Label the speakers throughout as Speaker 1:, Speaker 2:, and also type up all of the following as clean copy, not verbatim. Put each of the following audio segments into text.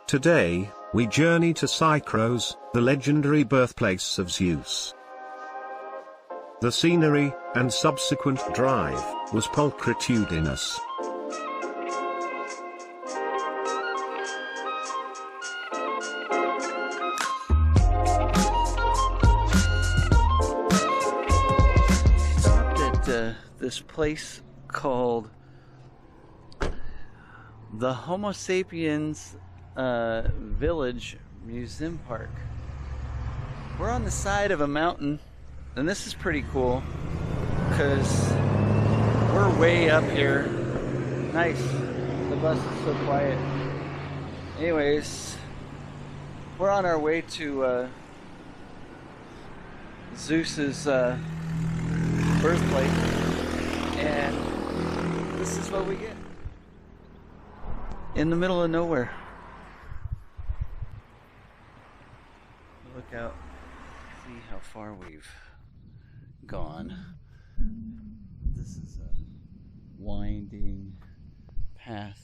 Speaker 1: Today, we journey to Psychros, the legendary birthplace of Zeus. The scenery, and subsequent drive, was pulchritudinous.
Speaker 2: Stopped at this place called the Homosapiens Village Museum Park. We're on the side of a mountain, and this is pretty cool because we're way up here. Nice. The bus is so quiet. Anyways, we're on our way to Zeus's birthplace, and this is what we get. In the middle of nowhere. Look out, see how far we've gone. This is a winding path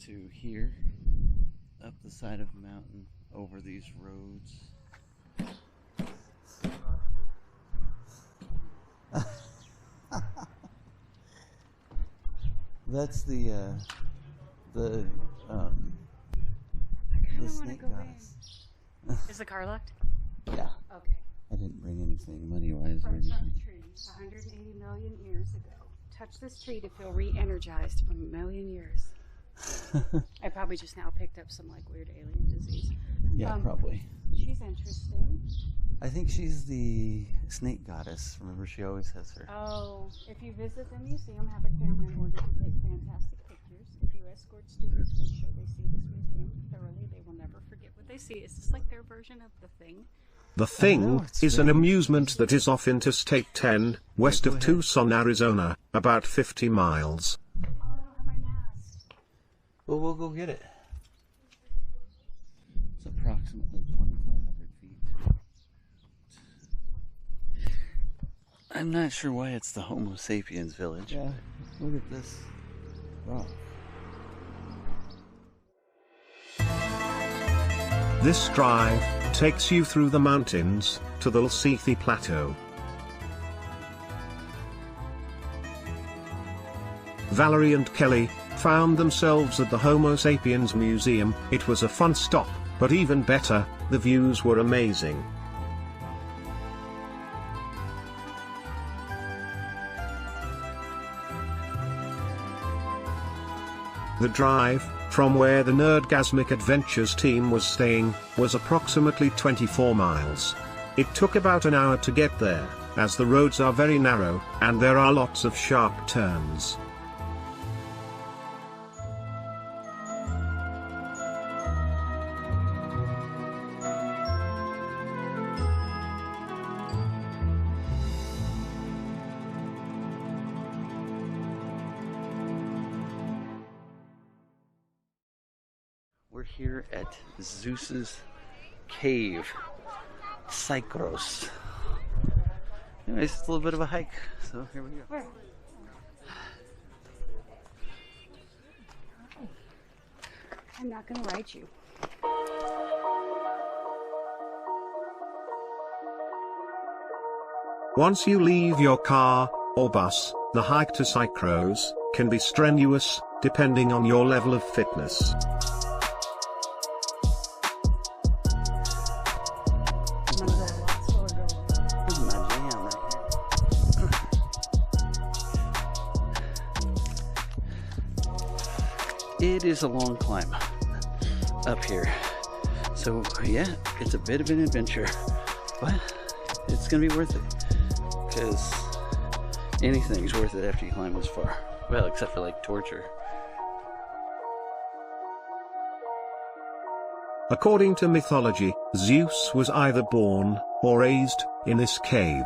Speaker 2: to here, up the side of a mountain, over these roads. That's the snake goddess.
Speaker 3: Is the car locked?
Speaker 2: Yeah.
Speaker 3: Okay.
Speaker 2: I didn't bring anything money-wise or
Speaker 3: From
Speaker 2: anything.
Speaker 3: some tree 180 million years ago. Touch this tree to feel re-energized from a million years. I probably just now picked up some like weird alien disease.
Speaker 2: Yeah, probably.
Speaker 3: She's interesting.
Speaker 2: I think she's the snake goddess. Remember, she always has her.
Speaker 3: Oh, if you visit the museum, have a camera in order to take fantastic pictures. If you escort students, make sure they see this museum thoroughly. They will never forget what they see. Is this like their version of The Thing?
Speaker 1: The Thing is an amusement that is off Interstate 10, west of Tucson, Arizona, about 50 miles.
Speaker 3: Oh, I don't have my mask.
Speaker 2: Well, we'll go get it. It's approximately 2,500 feet. I'm not sure why it's the Homosapiens Village. Yeah, look at this rock.
Speaker 1: This drive takes you through the mountains to the Lasithi Plateau. Valerie and Kelly found themselves at the Homosapiens Museum. It was a fun stop, but even better, the views were amazing. The drive, from where the Nerdgasmic Adventures team was staying, was approximately 24 miles. It took about an hour to get there, as the roads are very narrow, and there are lots of sharp turns.
Speaker 2: We're here at Zeus's cave, Psychros. Anyways, it's a little bit of a hike, so here we go.
Speaker 3: Where? I'm not going to write you.
Speaker 1: Once you leave your car or bus, the hike to Psychros can be strenuous, depending on your level of fitness.
Speaker 2: This is my jam right here. It is a long climb up here. So yeah, it's a bit of an adventure, but it's gonna be worth it. Because anything's worth it after you climb this far. Well, except for like torture.
Speaker 1: According to mythology, Zeus was either born or raised in this cave.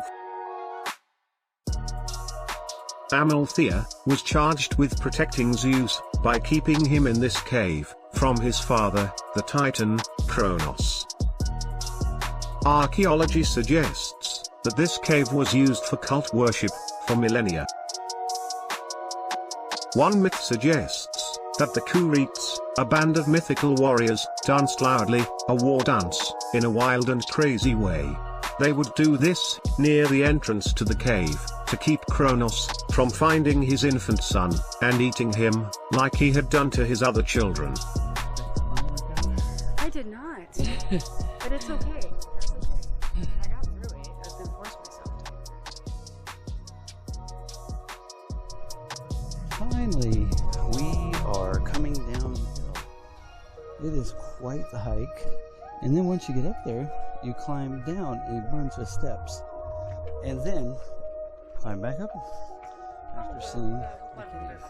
Speaker 1: Amalthea was charged with protecting Zeus by keeping him in this cave from his father, the Titan, Kronos. Archaeology suggests that this cave was used for cult worship for millennia. One myth suggests that the Kurites A band of mythical warriors danced loudly, a war dance, in a wild and crazy way. They would do this near the entrance to the cave, to keep Kronos from finding his infant son and eating him, like he had done to his other children.
Speaker 3: I did not. But it's okay. That's okay. I got through it. I was going to force myself to.
Speaker 2: Finally, we are coming downhill. It is quite the hike. And then once you get up there, you climb down a bunch of steps. And then climb back up after seeing the cave.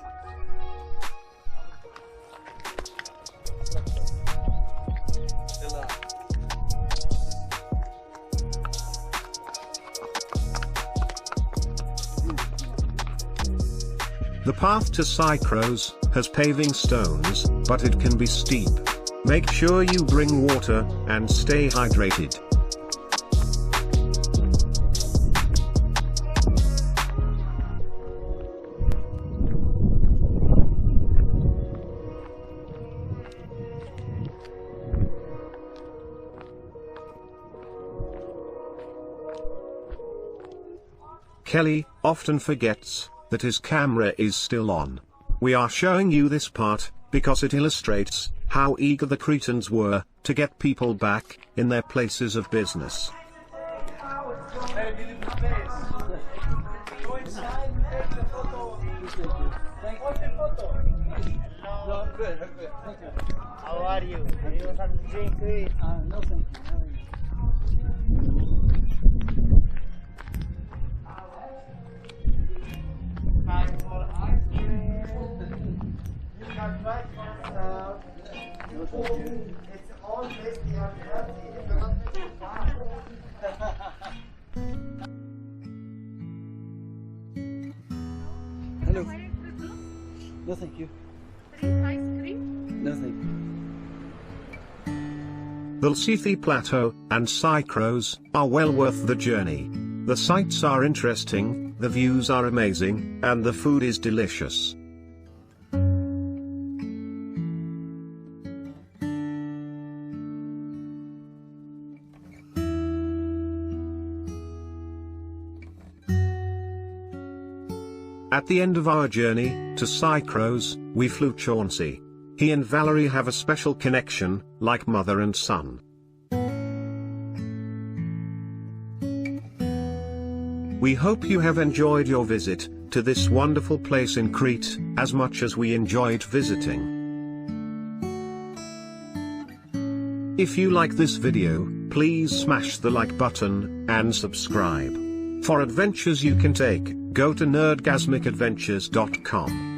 Speaker 1: The path to Psychros has paving stones, but it can be steep. Make sure you bring water and stay hydrated. Kelly often forgets that his camera is still on. We are showing you this part because it illustrates how eager the Cretans were to get people back in their places of business.
Speaker 4: How are you? Do you want some drink to eat?
Speaker 2: No, thank you.
Speaker 4: Time for ice cream. You can try yourself. It's all tasty and healthy. It will not make you fat.
Speaker 2: Hello. No, thank you. No, thank you.
Speaker 1: The Lasithi Plateau and Psychros are well worth the journey. The sights are interesting, the views are amazing, and the food is delicious. At the end of our journey to Psychros, we flew Chauncey. He and Valerie have a special connection, like mother and son. We hope you have enjoyed your visit to this wonderful place in Crete as much as we enjoyed visiting. If you like this video, please smash the like button and subscribe. For adventures you can take, go to nerdgasmicadventures.com.